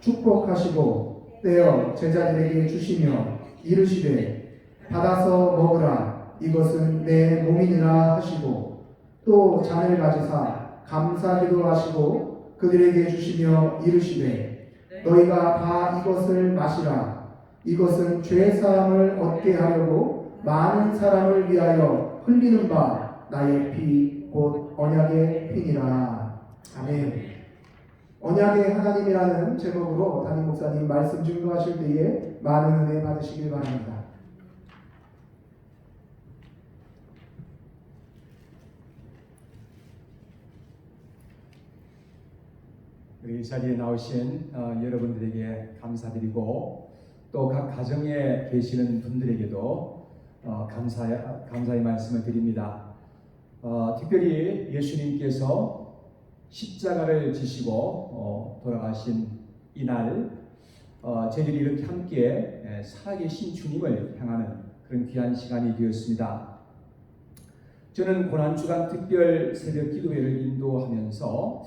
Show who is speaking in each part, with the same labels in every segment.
Speaker 1: 축복하시고 떼어 제자들에게 주시며 이르시되 받아서 먹으라 이것은 내 몸이니라 하시고 또 잔을 가지사 감사기도 하시고 그들에게 주시며 이르시되 너희가 다 이것을 마시라 이것은 죄사함을 얻게 하려고 많은 사람을 위하여 흘리는 바 나의 피 곧 언약의 피니라. 아멘. 언약의 하나님이라는 제목으로 담임 목사님 말씀 증거하실 때에 많은 은혜 받으시길 바랍니다.
Speaker 2: 우리 자리에 나오신 여러분들에게 감사드리고 또 각 가정에 계시는 분들에게도 감사의 말씀을 드립니다. 특별히 예수님께서 십자가를 지시고 돌아가신 이날 저희들이 이렇게 함께 살아계신 주님을 향하는 그런 귀한 시간이 되었습니다. 저는 고난주간 특별 새벽 기도회를 인도하면서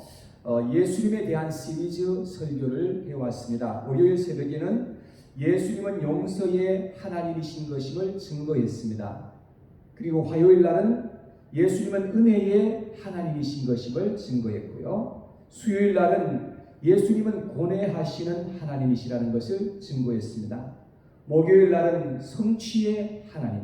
Speaker 2: 예수님에 대한 시리즈 설교를 해왔습니다. 월요일 새벽에는 예수님은 용서의 하나님이신 것임을 증거했습니다. 그리고 화요일 날은 예수님은 은혜의 하나님이신 것임을 증거했고요. 수요일 날은 예수님은 고뇌하시는 하나님이시라는 것을 증거했습니다. 목요일 날은 성취의 하나님,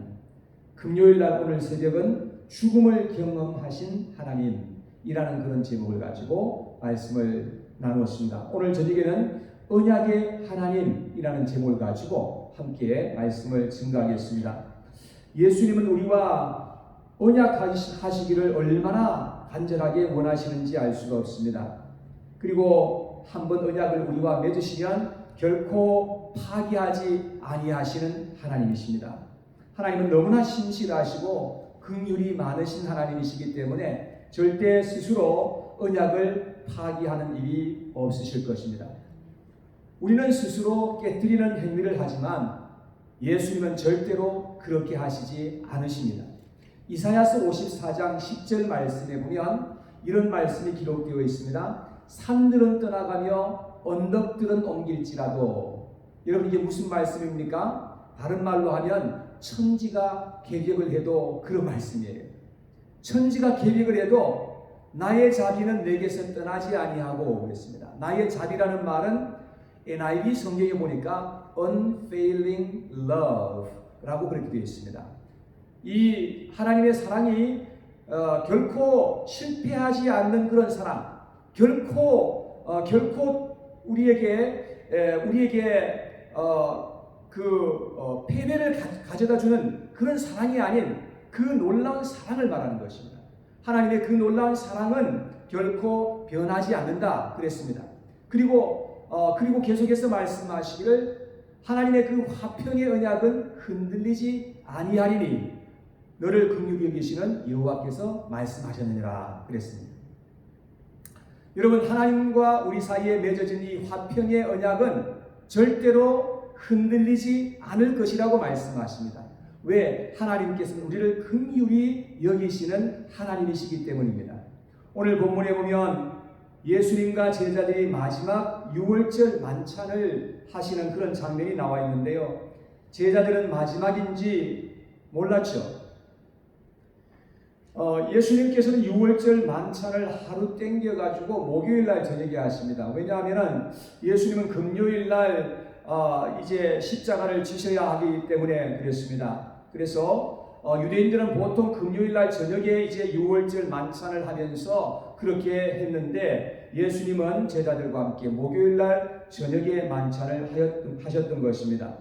Speaker 2: 금요일 날 오늘 새벽은 죽음을 경험하신 하나님이라는 그런 제목을 가지고 말씀을 나누었습니다. 오늘 저녁에는 언약의 하나님이라는 제목을 가지고 함께 말씀을 증거하겠습니다. 예수님은 우리와 언약하시기를 얼마나 간절하게 원하시는지 알 수가 없습니다. 그리고 한번 언약을 우리와 맺으시면 결코 파기하지 아니하시는 하나님이십니다. 하나님은 너무나 신실하시고 긍휼이 많으신 하나님이시기 때문에 절대 스스로 언약을 파기하는 일이 없으실 것입니다. 우리는 스스로 깨뜨리는 행위를 하지만 예수님은 절대로 그렇게 하시지 않으십니다. 이사야서 54장 10절 말씀에 보면 이런 말씀이 기록되어 있습니다. 산들은 떠나가며 언덕들은 옮길지라도. 여러분 이게 무슨 말씀입니까? 다른 말로 하면 천지가 개벽을 해도 그런 말씀이에요. 천지가 개벽을 해도 나의 자비는 내게서 떠나지 아니하고 그랬습니다. 나의 자비라는 말은 NIV 성경에 보니까 unfailing love라고 그렇게 되어 있습니다. 이 하나님의 사랑이 결코 실패하지 않는 그런 사랑, 결코 우리에게 패배를 가져다주는 그런 사랑이 아닌 그 놀라운 사랑을 말하는 것입니다. 하나님의 그 놀라운 사랑은 결코 변하지 않는다 그랬습니다. 그리고 계속해서 말씀하시기를 하나님의 그 화평의 언약은 흔들리지 아니하리니 너를 긍휼히 여기시는 여호와께서 말씀하셨느니라 그랬습니다. 여러분 하나님과 우리 사이에 맺어진 이 화평의 언약은 절대로 흔들리지 않을 것이라고 말씀하십니다. 왜? 하나님께서는 우리를 긍휼히 여기시는 하나님이시기 때문입니다. 오늘 본문에 보면 예수님과 제자들이 마지막 유월절 만찬을 하시는 그런 장면이 나와 있는데요. 제자들은 마지막인지 몰랐죠. 예수님께서는 유월절 만찬을 하루 땡겨가지고 목요일날 저녁에 하십니다. 왜냐하면 예수님은 금요일날 이제 십자가를 지셔야 하기 때문에 그랬습니다. 그래서 유대인들은 보통 금요일날 저녁에 이제 유월절 만찬을 하면서 그렇게 했는데 예수님은 제자들과 함께 목요일날 저녁에 만찬을 하셨던 것입니다.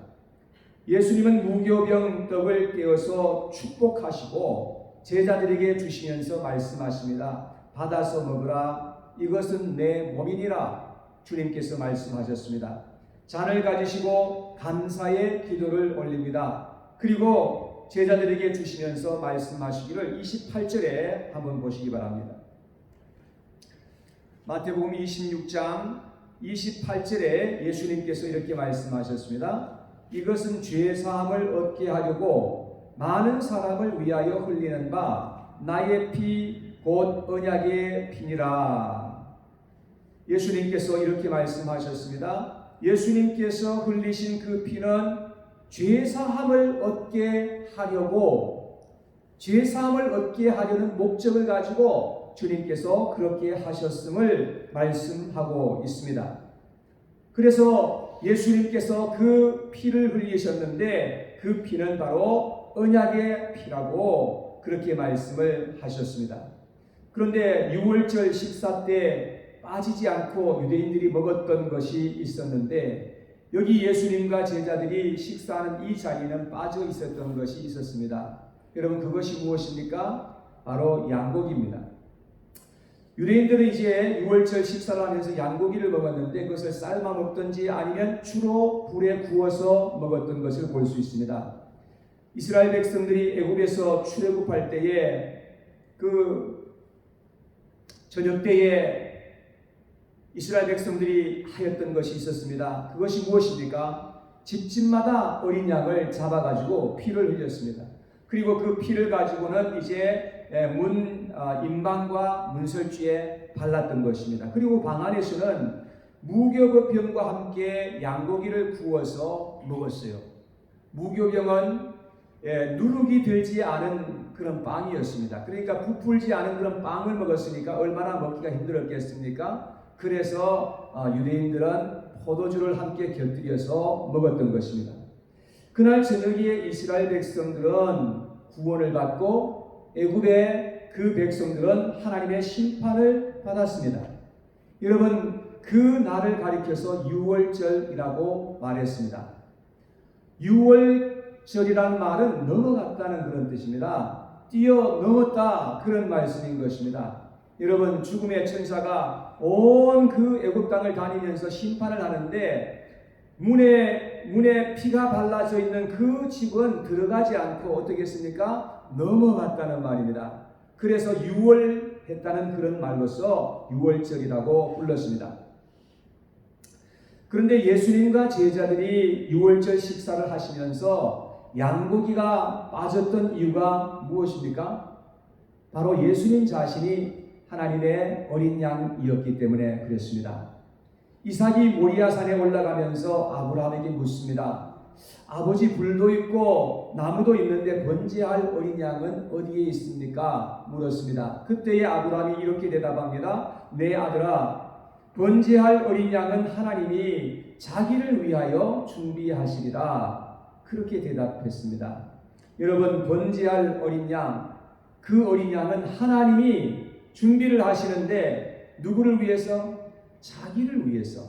Speaker 2: 예수님은 무교병 떡을 떼어서 축복하시고 제자들에게 주시면서 말씀하십니다. 받아서 먹으라 이것은 내 몸이니라 주님께서 말씀하셨습니다. 잔을 가지시고 감사의 기도를 올립니다. 그리고 제자들에게 주시면서 말씀하시기를 28절에 한번 보시기 바랍니다. 마태복음 26장 28절에 예수님께서 이렇게 말씀하셨습니다. 이것은 죄사함을 얻게 하려고 많은 사람을 위하여 흘리는 바 나의 피 곧 언약의 피니라. 예수님께서 이렇게 말씀하셨습니다. 예수님께서 흘리신 그 피는 죄사함을 얻게 하려고, 죄사함을 얻게 하려는 목적을 가지고 주님께서 그렇게 하셨음을 말씀하고 있습니다. 그래서 예수님께서 그 피를 흘리셨는데 그 피는 바로 언약의 피라고 그렇게 말씀을 하셨습니다. 그런데 유월절 식사 때 빠지지 않고 유대인들이 먹었던 것이 있었는데, 여기 예수님과 제자들이 식사하는 이 자리에는 빠져 있었던 것이 있었습니다. 여러분, 그것이 무엇입니까? 바로 양고기입니다. 유대인들은 이제 유월절 식사를 하면서 양고기를 먹었는데 그것을 삶아 먹든지 아니면 주로 불에 구워서 먹었던 것을 볼 수 있습니다. 이스라엘 백성들이 애굽에서 출애굽할 때에 그 저녁 때에 이스라엘 백성들이 하였던 것이 있었습니다. 그것이 무엇입니까? 집집마다 어린 양을 잡아가지고 피를 흘렸습니다. 그리고 그 피를 가지고는 이제 임방과 문설주에 발랐던 것입니다. 그리고 방 안에서는 무교병과 함께 양고기를 구워서 먹었어요. 무교병은 누룩이 들지 않은 그런 빵이었습니다. 그러니까 부풀지 않은 그런 빵을 먹었으니까 얼마나 먹기가 힘들었겠습니까? 그래서 유대인들은 포도주를 함께 곁들여서 먹었던 것입니다. 그날 저녁에 이스라엘 백성들은 구원을 받고 애굽의 그 백성들은 하나님의 심판을 받았습니다. 여러분, 그 날을 가리켜서 유월절이라고 말했습니다. 유월절이란 말은 넘어갔다는 그런 뜻입니다. 뛰어넘었다, 그런 말씀인 것입니다. 여러분, 죽음의 천사가 온 그 애굽 땅을 다니면서 심판을 하는데 문에 피가 발라져 있는 그 집은 들어가지 않고 어떻게 했습니까? 넘어갔다는 말입니다. 그래서 유월했다는 그런 말로서 유월절이라고 불렀습니다. 그런데 예수님과 제자들이 유월절 식사를 하시면서 양고기가 빠졌던 이유가 무엇입니까? 바로 예수님 자신이 하나님의 어린 양이었기 때문에 그랬습니다. 이삭이 모리아산에 올라가면서 아브라함에게 묻습니다. 아버지, 불도 있고 나무도 있는데 번제할 어린 양은 어디에 있습니까? 물었습니다. 그때에 아브라함이 이렇게 대답합니다. 내 아들아, 번제할 어린 양은 하나님이 자기를 위하여 준비하시리라. 그렇게 대답했습니다. 여러분, 번제할 어린 양, 그 어린 양은 하나님이 준비를 하시는데 누구를 위해서? 자기를 위해서,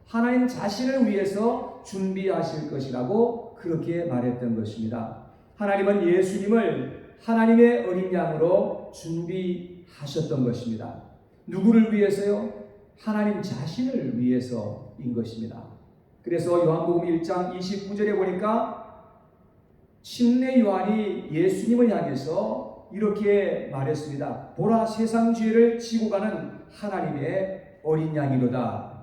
Speaker 2: 하나님 자신을 위해서 준비하실 것이라고 그렇게 말했던 것입니다. 하나님은 예수님을 하나님의 어린 양으로 준비하셨던 것입니다. 누구를 위해서요? 하나님 자신을 위해서인 것입니다. 그래서 요한복음 1장 29절에 보니까 침례 요한이 예수님을 향해서 이렇게 말했습니다. 보라, 세상 죄를 지고 가는 하나님의 어린 양이로다.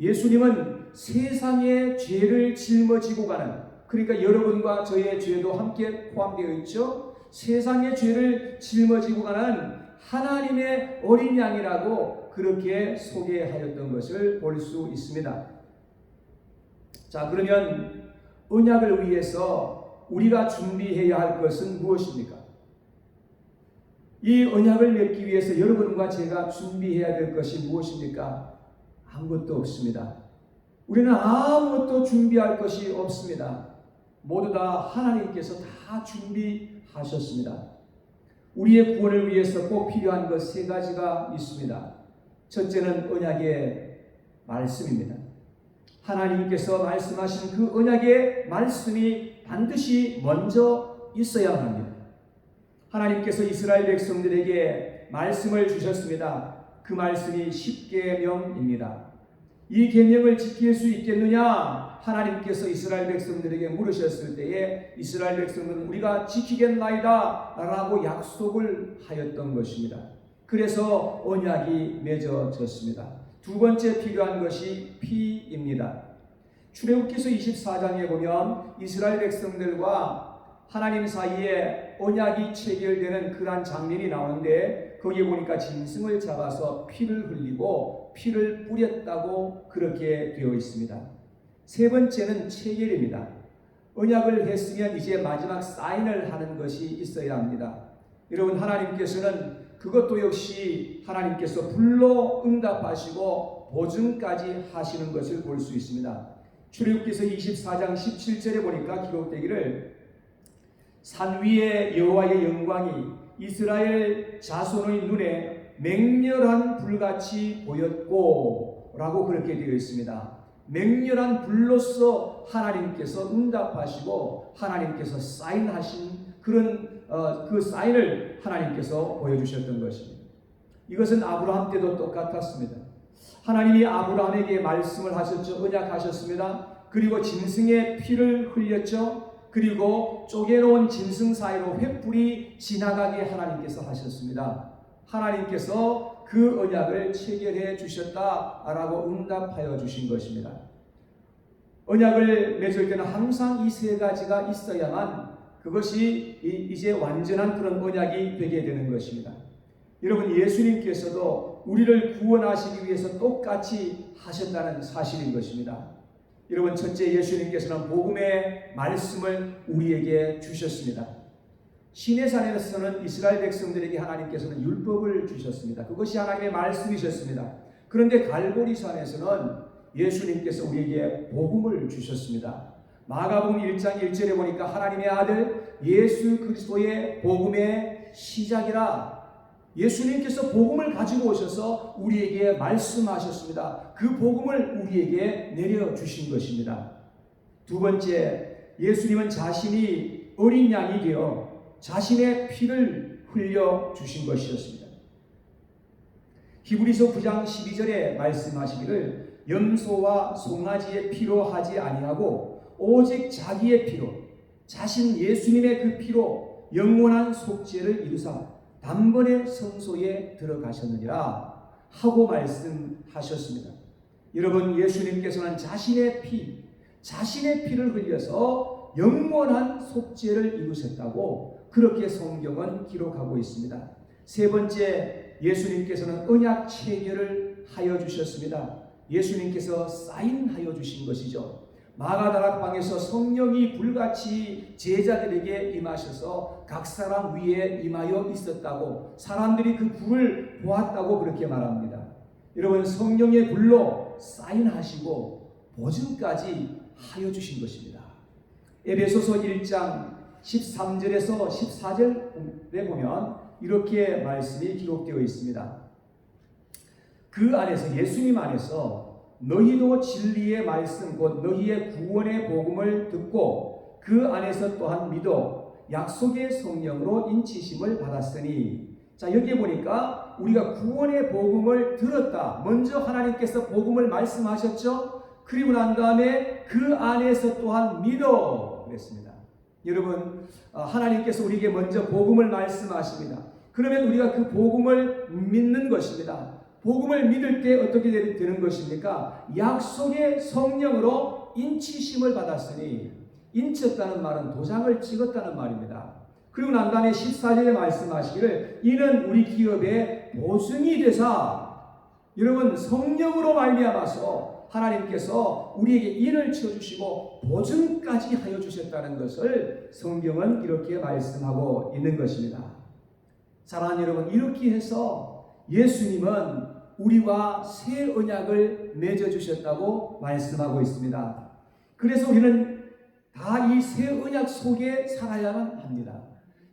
Speaker 2: 예수님은 세상의 죄를 짊어지고 가는, 그러니까 여러분과 저의 죄도 함께 포함되어 있죠. 세상의 죄를 짊어지고 가는 하나님의 어린 양이라고 그렇게 소개하였던 것을 볼 수 있습니다. 자, 그러면 언약을 위해서 우리가 준비해야 할 것은 무엇입니까? 이 언약을 맺기 위해서 여러분과 제가 준비해야 될 것이 무엇입니까? 아무것도 없습니다. 우리는 아무것도 준비할 것이 없습니다. 모두 다 하나님께서 다 준비하셨습니다. 우리의 구원을 위해서 꼭 필요한 것 세 가지가 있습니다. 첫째는 언약의 말씀입니다. 하나님께서 말씀하신 그 언약의 말씀이 반드시 먼저 있어야 합니다. 하나님께서 이스라엘 백성들에게 말씀을 주셨습니다. 그 말씀이 십계명입니다. 이 계명을 지킬 수 있겠느냐? 하나님께서 이스라엘 백성들에게 물으셨을 때에 이스라엘 백성은 우리가 지키겠나이다 라고 약속을 하였던 것입니다. 그래서 언약이 맺어졌습니다. 두 번째 필요한 것이 피입니다. 출애굽기서 24장에 보면 이스라엘 백성들과 하나님 사이에 언약이 체결되는 그러한 장면이 나오는데 거기에 보니까 짐승을 잡아서 피를 흘리고 피를 뿌렸다고 그렇게 되어 있습니다. 세 번째는 체결입니다. 언약을 했으면 이제 마지막 사인을 하는 것이 있어야 합니다. 여러분, 하나님께서는 그것도 역시 하나님께서 불로 응답하시고 보증까지 하시는 것을 볼 수 있습니다. 출애굽기서 24장 17절에 보니까 기록되기를 산 위에 여호와의 영광이 이스라엘 자손의 눈에 맹렬한 불같이 보였고 라고 그렇게 되어 있습니다. 맹렬한 불로서 하나님께서 응답하시고 하나님께서 사인하신 그런 그 사인을 하나님께서 보여주셨던 것입니다. 이것은 아브라함 때도 똑같았습니다. 하나님이 아브라함에게 말씀을 하셨죠. 언약하셨습니다. 그리고 짐승의 피를 흘렸죠. 그리고 쪼개놓은 짐승 사이로 횃불이 지나가게 하나님께서 하셨습니다. 하나님께서 그 언약을 체결해 주셨다라고 응답하여 주신 것입니다. 언약을 맺을 때는 항상 이 세 가지가 있어야만 그것이 이제 완전한 그런 언약이 되게 되는 것입니다. 여러분, 예수님께서도 우리를 구원하시기 위해서 똑같이 하셨다는 사실인 것입니다. 여러분, 첫째, 예수님께서는 복음의 말씀을 우리에게 주셨습니다. 시내산에서는 이스라엘 백성들에게 하나님께서는 율법을 주셨습니다. 그것이 하나님의 말씀이셨습니다. 그런데 갈보리산에서는 예수님께서 우리에게 복음을 주셨습니다. 마가복음 1장 1절에 보니까 하나님의 아들 예수 그리스도의 복음의 시작이라, 예수님께서 복음을 가지고 오셔서 우리에게 말씀하셨습니다. 그 복음을 우리에게 내려주신 것입니다. 두 번째, 예수님은 자신이 어린 양이 되어 자신의 피를 흘려주신 것이었습니다. 히브리서 9장 12절에 말씀하시기를 염소와 송아지의 피로 하지 아니하고 오직 자기의 피로, 자신 예수님의 그 피로 영원한 속죄를 이루사 단번에 성소에 들어가셨느니라 하고 말씀하셨습니다. 여러분, 예수님께서는 자신의 피를 흘려서 영원한 속죄를 이루셨다고 그렇게 성경은 기록하고 있습니다. 세 번째, 예수님께서는 언약 체결을 하여 주셨습니다. 예수님께서 사인하여 주신 것이죠. 마가다락방에서 성령이 불같이 제자들에게 임하셔서 각 사람 위에 임하여 있었다고, 사람들이 그 불을 보았다고 그렇게 말합니다. 여러분, 성령의 불로 사인하시고 보증까지 하여 주신 것입니다. 에베소서 1장 13절에서 14절에 보면 이렇게 말씀이 기록되어 있습니다. 그 안에서, 예수님 안에서 너희도 진리의 말씀 곧 너희의 구원의 복음을 듣고 그 안에서 또한 믿어 약속의 성령으로 인치심을 받았으니, 자, 여기에 보니까 우리가 구원의 복음을 들었다. 먼저 하나님께서 복음을 말씀하셨죠. 그리고 난 다음에 그 안에서 또한 믿어 그랬습니다. 여러분, 하나님께서 우리에게 먼저 복음을 말씀하십니다. 그러면 우리가 그 복음을 믿는 것입니다. 복음을 믿을 때 어떻게 되는 것입니까? 약속의 성령으로 인치심을 받았으니, 인쳤다는 말은 도장을 찍었다는 말입니다. 그리고 난 다음에 14절에 말씀하시기를 이는 우리 기업의 보증이 되사, 여러분, 성령으로 말미암아서 하나님께서 우리에게 인을 쳐주시고 보증까지 하여 주셨다는 것을 성경은 이렇게 말씀하고 있는 것입니다. 사랑하는 여러분, 이렇게 해서 예수님은 우리와 새 언약을 맺어주셨다고 말씀하고 있습니다. 그래서 우리는 다 이 새 언약 속에 살아야만 합니다.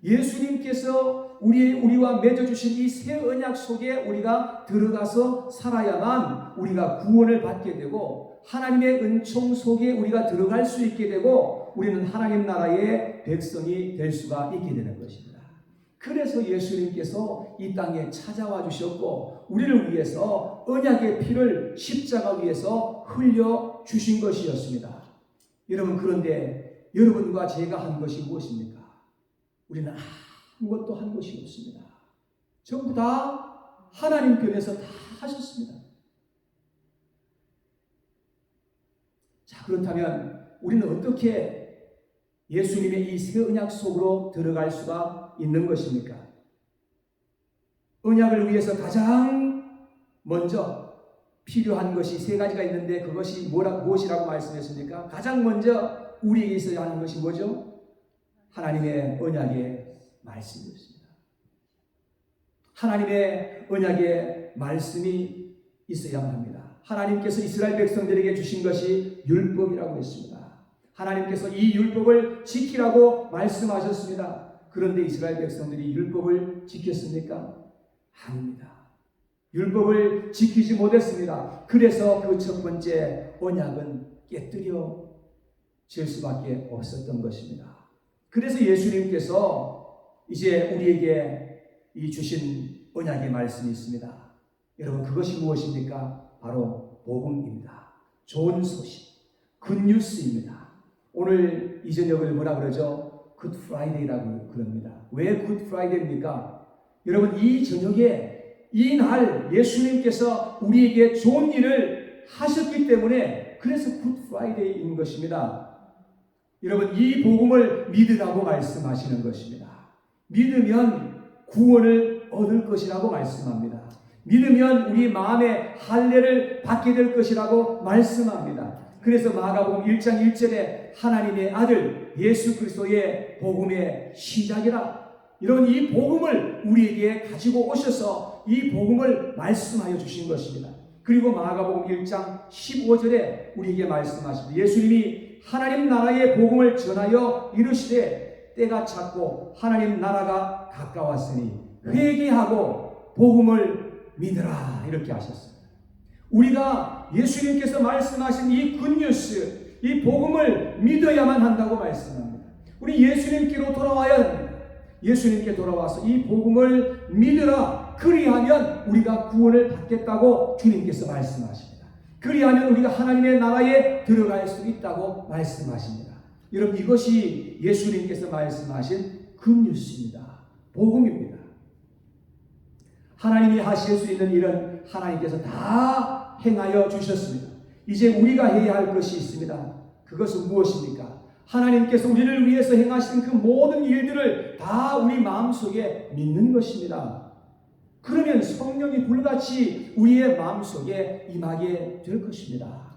Speaker 2: 예수님께서 우리와 맺어주신 이 새 언약 속에 우리가 들어가서 살아야만 우리가 구원을 받게 되고 하나님의 은총 속에 우리가 들어갈 수 있게 되고 우리는 하나님 나라의 백성이 될 수가 있게 되는 것입니다. 그래서 예수님께서 이 땅에 찾아와 주셨고 우리를 위해서 언약의 피를 십자가 위에서 흘려 주신 것이었습니다. 여러분, 그런데 여러분과 제가 한 것이 무엇입니까? 우리는 아무것도 한 것이 없습니다. 전부 다 하나님 편에서 다 하셨습니다. 자, 그렇다면 우리는 어떻게 예수님의 이 새 언약 속으로 들어갈 수가 있는 것입니까? 언약을 위해서 가장 먼저 필요한 것이 세 가지가 있는데 그것이 무엇이라고 말씀했습니까? 가장 먼저 우리에게 있어야 하는 것이 뭐죠? 하나님의 언약의 말씀이었습니다. 하나님의 언약의 말씀이 있어야만 합니다. 하나님께서 이스라엘 백성들에게 주신 것이 율법이라고 했습니다. 하나님께서 이 율법을 지키라고 말씀하셨습니다. 그런데 이스라엘 백성들이 율법을 지켰습니까? 아닙니다. 율법을 지키지 못했습니다. 그래서 그 첫 번째 언약은 깨뜨려질 수밖에 없었던 것입니다. 그래서 예수님께서 이제 우리에게 이 주신 언약의 말씀이 있습니다. 여러분, 그것이 무엇입니까? 바로 복음입니다. 좋은 소식, 굿뉴스입니다. 오늘 이 저녁을 뭐라 그러죠? 굿 프라이데이라고 그럽니다. 왜 굿 프라이데이입니까? 여러분, 이 저녁에 이 날 예수님께서 우리에게 좋은 일을 하셨기 때문에 그래서 굿 프라이데이인 것입니다. 여러분, 이 복음을 믿으라고 말씀하시는 것입니다. 믿으면 구원을 얻을 것이라고 말씀합니다. 믿으면 우리 마음의 할례를 받게 될 것이라고 말씀합니다. 그래서 마가복음 1장 1절에 하나님의 아들 예수 그리스도의 복음의 시작이라, 이런 이 복음을 우리에게 가지고 오셔서 이 복음을 말씀하여 주신 것입니다. 그리고 마가복음 1장 15절에 우리에게 말씀하십니다. 예수님이 하나님 나라의 복음을 전하여 이르시되 때가 찼고 하나님 나라가 가까웠으니 회개하고 복음을 믿으라, 이렇게 하셨습니다. 우리가 예수님께서 말씀하신 이 굿뉴스, 이 복음을 믿어야만 한다고 말씀합니다. 우리 예수님께로 돌아와야 합니다. 예수님께 돌아와서 이 복음을 믿으라, 그리하면 우리가 구원을 받겠다고 주님께서 말씀하십니다. 그리하면 우리가 하나님의 나라에 들어갈 수 있다고 말씀하십니다. 여러분, 이것이 예수님께서 말씀하신 굿뉴스입니다. 복음입니다. 하나님이 하실 수 있는 일은 하나님께서 다 행하여 주셨습니다. 이제 우리가 해야 할 것이 있습니다. 그것은 무엇입니까? 하나님께서 우리를 위해서 행하신 그 모든 일들을 다 우리 마음속에 믿는 것입니다. 그러면 성령이 불같이 우리의 마음속에 임하게 될 것입니다.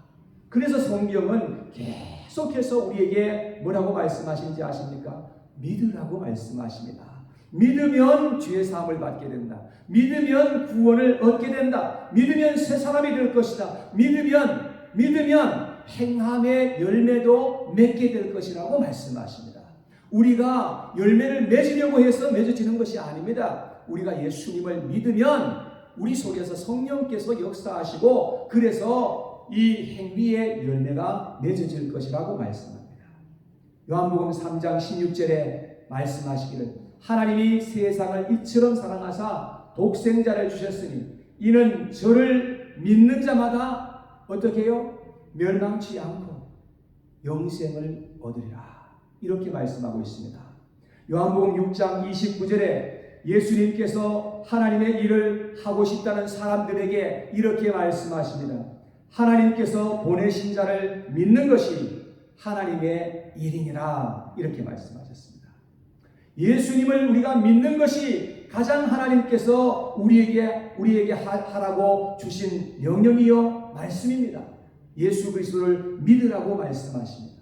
Speaker 2: 그래서 성경은 계속해서 우리에게 뭐라고 말씀하시는지 아십니까? 믿으라고 말씀하십니다. 믿으면 죄 사함을 받게 된다. 믿으면 구원을 얻게 된다. 믿으면 새 사람이 될 것이다. 믿으면 행함의 열매도 맺게 될 것이라고 말씀하십니다. 우리가 열매를 맺으려고 해서 맺어지는 것이 아닙니다. 우리가 예수님을 믿으면 우리 속에서 성령께서 역사하시고 그래서 이 행위의 열매가 맺어질 것이라고 말씀합니다. 요한복음 3장 16절에 말씀하시기를 하나님이 세상을 이처럼 사랑하사 독생자를 주셨으니 이는 저를 믿는 자마다 어떻게 해요? 멸망치 않고 영생을 얻으리라, 이렇게 말씀하고 있습니다. 요한복음 6장 29절에 예수님께서 하나님의 일을 하고 싶다는 사람들에게 이렇게 말씀하십니다. 하나님께서 보내신 자를 믿는 것이 하나님의 일이니라, 이렇게 말씀하셨습니다. 예수님을 우리가 믿는 것이 가장 하나님께서 우리에게 하라고 주신 명령이요 말씀입니다. 예수 그리스도를 믿으라고 말씀하십니다.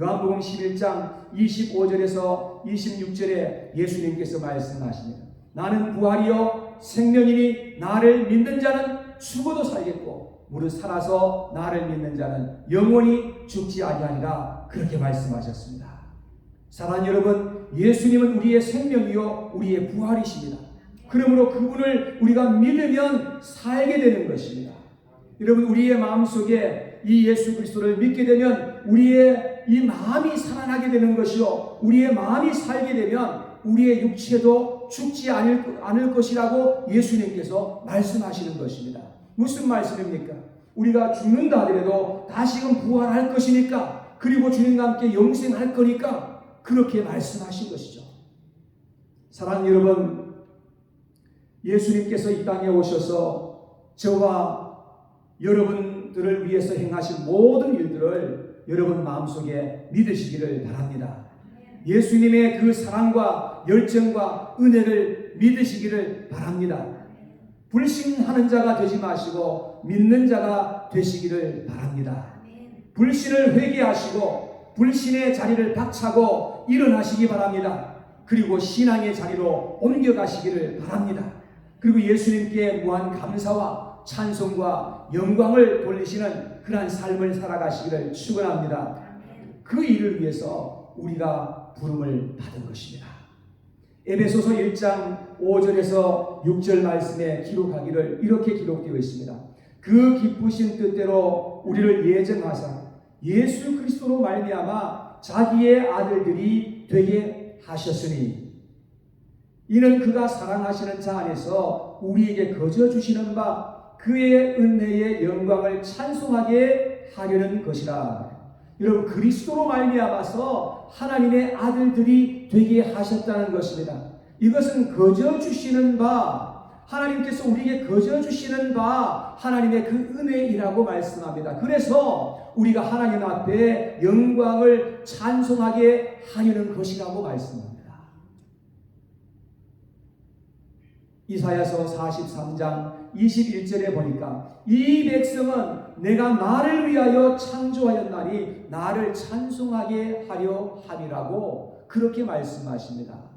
Speaker 2: 요한복음 11장 25절에서 26절에 예수님께서 말씀하십니다. 나는 부활이요 생명이니 나를 믿는 자는 죽어도 살겠고 무릇 살아서 나를 믿는 자는 영원히 죽지 아니하리라, 그렇게 말씀하셨습니다. 사랑하는 여러분, 예수님은 우리의 생명이요 우리의 부활이십니다. 그러므로 그분을 우리가 믿으면 살게 되는 것입니다. 여러분, 우리의 마음속에 이 예수 그리스도를 믿게 되면 우리의 이 마음이 살아나게 되는 것이요, 우리의 마음이 살게 되면 우리의 육체도 죽지 않을 것이라고 예수님께서 말씀하시는 것입니다. 무슨 말씀입니까? 우리가 죽는다 하더라도 다시금 부활할 것이니까, 그리고 주님과 함께 영생할 거니까 그렇게 말씀하신 것이죠. 사랑하는 여러분, 예수님께서 이 땅에 오셔서 저와 여러분들을 위해서 행하신 모든 일들을 여러분 마음속에 믿으시기를 바랍니다. 예수님의 그 사랑과 열정과 은혜를 믿으시기를 바랍니다. 불신하는 자가 되지 마시고 믿는 자가 되시기를 바랍니다. 불신을 회개하시고 불신의 자리를 박차고 일어나시기 바랍니다. 그리고 신앙의 자리로 옮겨가시기를 바랍니다. 그리고 예수님께 무한 감사와 찬송과 영광을 돌리시는 그러한 삶을 살아가시기를 축원합니다. 그 일을 위해서 우리가 부름을 받은 것입니다. 에베소서 1장 5절에서 6절 말씀에 기록하기를 이렇게 기록되어 있습니다. 그 기쁘신 뜻대로 우리를 예정하사 예수 그리스도로 말미암아 자기의 아들들이 되게 하셨으니 이는 그가 사랑하시는 자 안에서 우리에게 거저 주시는 바 그의 은혜의 영광을 찬송하게 하려는 것이라. 여러분, 그리스도로 말미암아서 하나님의 아들들이 되게 하셨다는 것입니다. 이것은 거저 주시는 바, 하나님께서 우리에게 거저 주시는 바 하나님의 그 은혜이라고 말씀합니다. 그래서 우리가 하나님 앞에 영광을 찬송하게 하려는 것이라고 말씀합니다. 이사야서 43장 21절에 보니까 이 백성은 내가 나를 위하여 창조하였나니 나를 찬송하게 하려 함이라고 그렇게 말씀하십니다.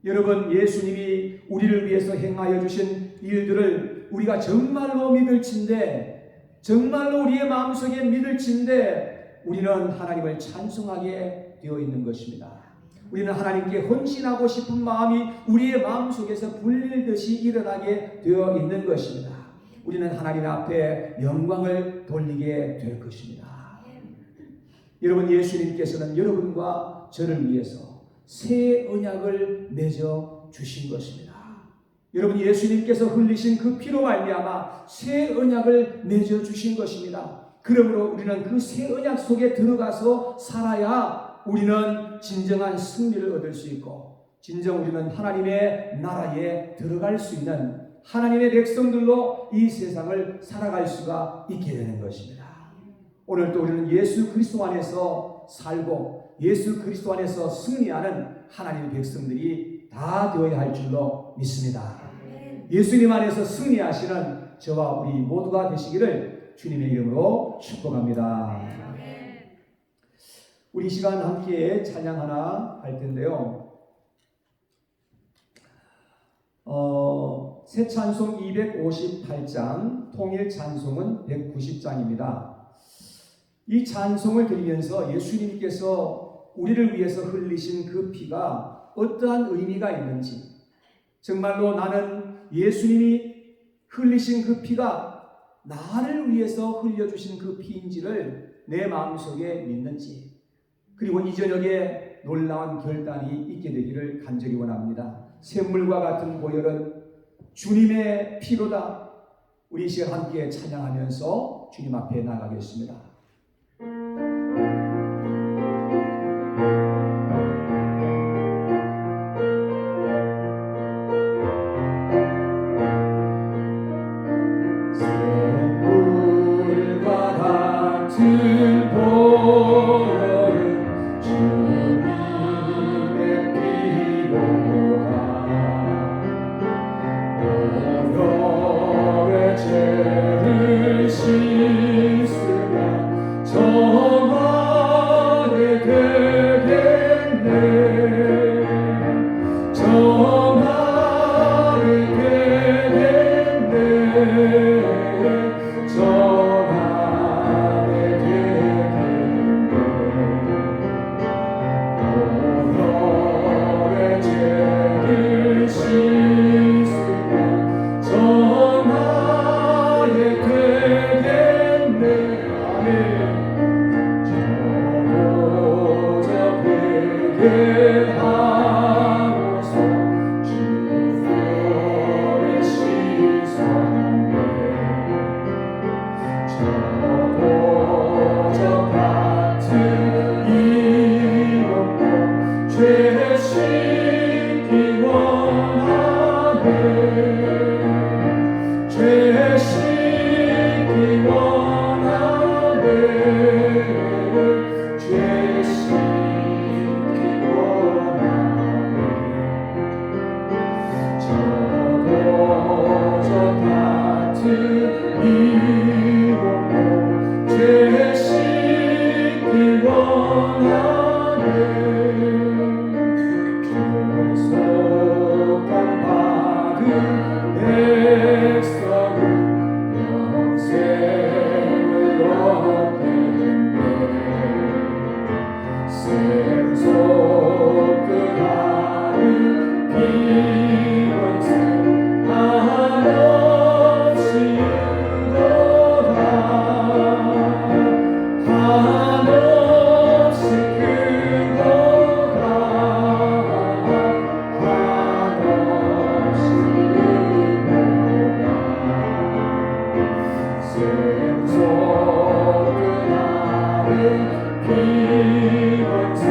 Speaker 2: 여러분, 예수님이 우리를 위해서 행하여 주신 일들을 우리가 정말로 믿을진데, 정말로 우리의 마음속에 믿을진데 우리는 하나님을 찬송하게 되어 있는 것입니다. 우리는 하나님께 헌신하고 싶은 마음이 우리의 마음속에서 불릴듯이 일어나게 되어 있는 것입니다. 우리는 하나님 앞에 영광을 돌리게 될 것입니다. 여러분, 예수님께서는 여러분과 저를 위해서 새 언약을 맺어 주신 것입니다. 여러분, 예수님께서 흘리신 그 피로 말미암아 새 언약을 맺어 주신 것입니다. 그러므로 우리는 그 새 언약 속에 들어가서 살아야 우리는 진정한 승리를 얻을 수 있고 진정 우리는 하나님의 나라에 들어갈 수 있는 하나님의 백성들로 이 세상을 살아갈 수가 있게 되는 것입니다. 오늘 또 우리는 예수 그리스도 안에서 살고 예수 그리스도 안에서 승리하는 하나님의 백성들이 다 되어야 할 줄로 믿습니다. 예수님 안에서 승리하시는 저와 우리 모두가 되시기를 주님의 이름으로 축복합니다. 우리 시간 함께 찬양 하나 할 텐데요. 새 찬송 258장, 통일 찬송은 190장입니다. 이 찬송을 드리면서 예수님께서 우리를 위해서 흘리신 그 피가 어떠한 의미가 있는지, 정말로 나는 예수님이 흘리신 그 피가 나를 위해서 흘려주신 그 피인지를 내 마음속에 믿는지, 그리고 이 저녁에 놀라운 결단이 있게 되기를 간절히 원합니다. 샘물과 같은 보혈은 주님의 피로다. 우리 이 시간 함께 찬양하면서 주님 앞에 나가겠습니다. 샘물과 같은 보혈은 주님의 피로다. 너의 죄를 씻으면 정하게 되겠네. 정하게 되겠네. 정하게 되겠네. 원하네. 속한 받은 백성은 영생을 얻겠네. 샘솟듯하는 비건새 한없이 유도다. 한없이 크도다. 한없이 크도다. 샘솟듯하는 비건새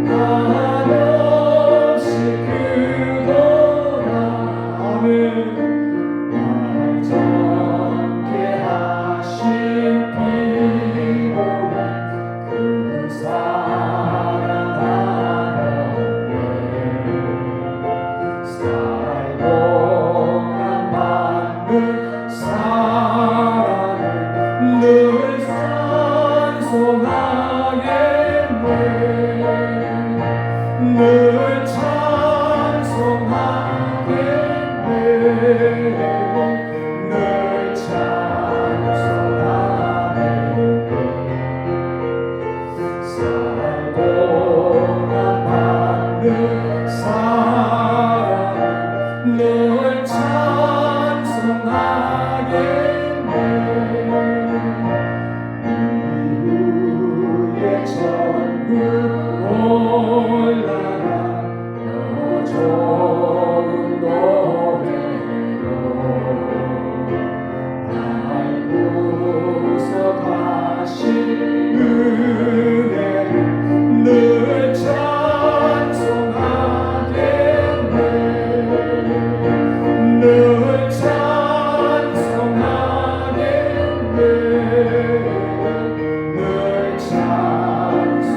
Speaker 2: 한없이 크도다. 아멘. 정케 하신 피보니 그 사랑 하나에 살고난 받는 사랑을 늘 찬송하겠네. 늘 찬송하겠네. 늘 찬송하겠네. 살고난 받는 사랑을 늘 찬송하겠네. 이후에 천국 올라가 더 좋은 노래로 날 구속하신 은혜를 늘 찬송하겠네. 늘 찬송하겠네. 늘 찬송하겠네.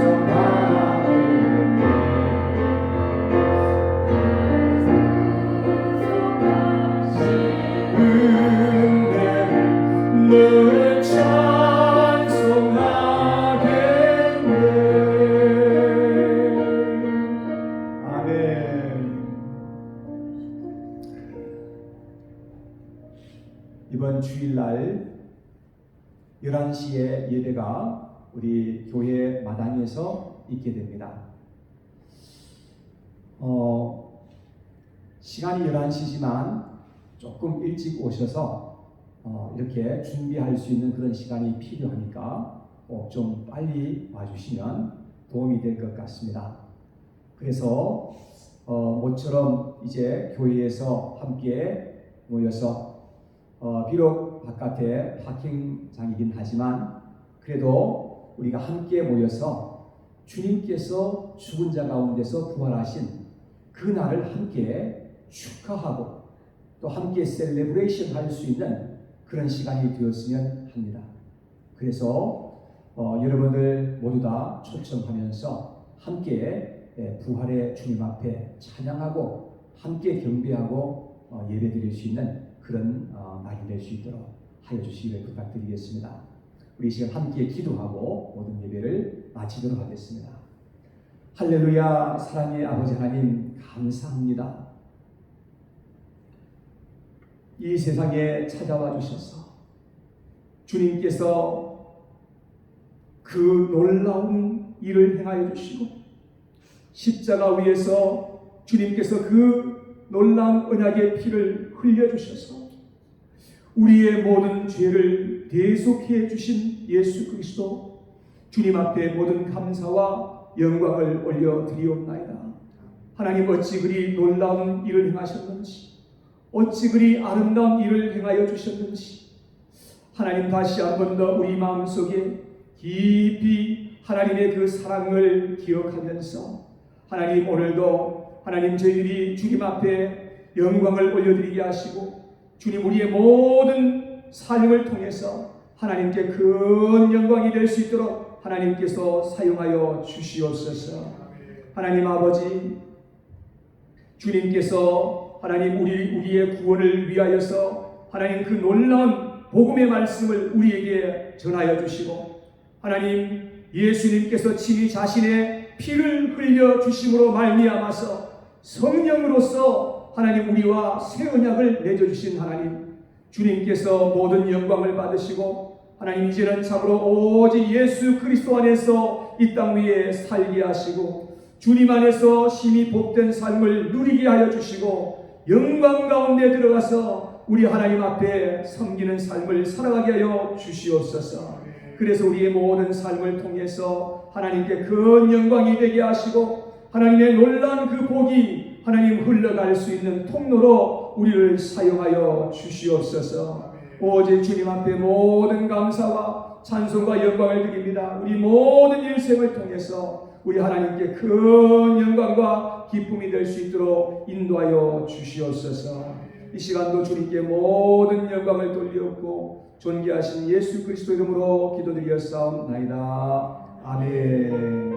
Speaker 2: 은혜를 늘 찬송하겠네. 아멘. 이번 주일날 11시에 예배가 우리 교회 마당에서 있게 됩니다. 시간이 11시지만 조금 일찍 오셔서 이렇게 준비할 수 있는 그런 시간이 필요하니까 꼭 좀 빨리 와주시면 도움이 될 것 같습니다. 그래서 모처럼 이제 교회에서 함께 모여서 비록 바깥에 파킹장이긴 하지만 그래도 우리가 함께 모여서 주님께서 죽은 자 가운데서 부활하신 그 날을 함께 축하하고 또 함께 셀레브레이션 할 수 있는 그런 시간이 되었으면 합니다. 그래서 여러분들 모두 다 초청하면서 함께 부활의 주님 앞에 찬양하고 함께 경배하고 예배드릴 수 있는 그런 날이 될 수 있도록 하여 주시기를 부탁드리겠습니다. 우리 이 시간 함께 기도하고 모든 예배를 마치도록 하겠습니다. 할렐루야. 사랑의 아버지 하나님 감사합니다. 이 세상에 찾아와 주셔서 주님께서 그 놀라운 일을 행하여 주시고 십자가 위에서 주님께서 그 놀라운 언약의 피를 흘려 주셔서 우리의 모든 죄를 대속해 주신 예수 그리스도 주님 앞에 모든 감사와 영광을 올려드리옵나이다. 하나님 어찌 그리 놀라운 일을 행하셨는지 어찌 그리 아름다운 일을 행하여 주셨는지 하나님 다시 한 번 더 우리 마음속에 깊이 하나님의 그 사랑을 기억하면서 하나님 오늘도 하나님 저희들이 주님 앞에 영광을 올려드리게 하시고 주님 우리의 모든 삶을 통해서 하나님께 큰 영광이 될 수 있도록 하나님께서 사용하여 주시옵소서. 하나님 아버지 주님께서 하나님 우리의 구원을 위하여서 하나님 그 놀라운 복음의 말씀을 우리에게 전하여 주시고 하나님 예수님께서 친히 자신의 피를 흘려 주심으로 말미암아서 성령으로서 하나님 우리와 새 언약을 맺어 주신 하나님, 주님께서 모든 영광을 받으시고 하나님 이제는 참으로 오직 예수 그리스도 안에서 이 땅 위에 살게 하시고 주님 안에서 심히 복된 삶을 누리게 하여 주시고 영광 가운데 들어가서 우리 하나님 앞에 섬기는 삶을 살아가게 하여 주시옵소서. 그래서 우리의 모든 삶을 통해서 하나님께 큰 영광이 되게 하시고 하나님의 놀라운 그 복이 하나님 흘러갈 수 있는 통로로 우리를 사용하여 주시옵소서. 오직 주님 앞에 모든 감사와 찬송과 영광을 드립니다. 우리 모든 일생을 통해서 우리 하나님께 큰 영광과 기쁨이 될 수 있도록 인도하여 주시옵소서. 이 시간도 주님께 모든 영광을 돌리옵고 존귀하신 예수 그리스도 이름으로 기도드렸사옵나이다. 아멘.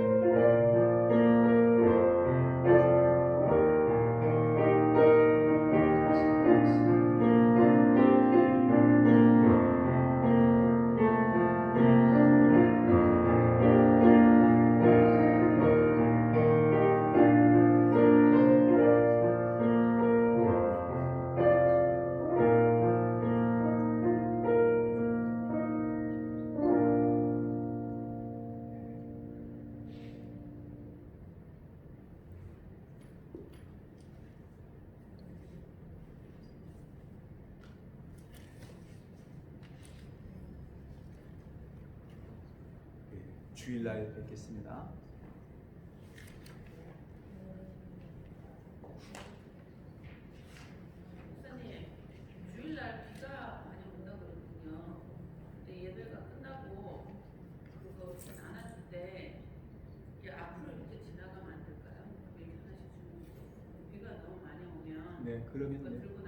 Speaker 2: 주일날 뵙겠습니다.
Speaker 3: 목사님, 주일날 비가 많이 온다 그러거든요. 근데 예배가 끝나고 그거 나눠줄 때 이게 앞으로 이렇게 지나가면 안 될까요? 이렇게 하나씩 주는 거. 비가 너무 많이 오면
Speaker 2: 네, 그러면
Speaker 3: 그거
Speaker 2: 네.
Speaker 3: 들고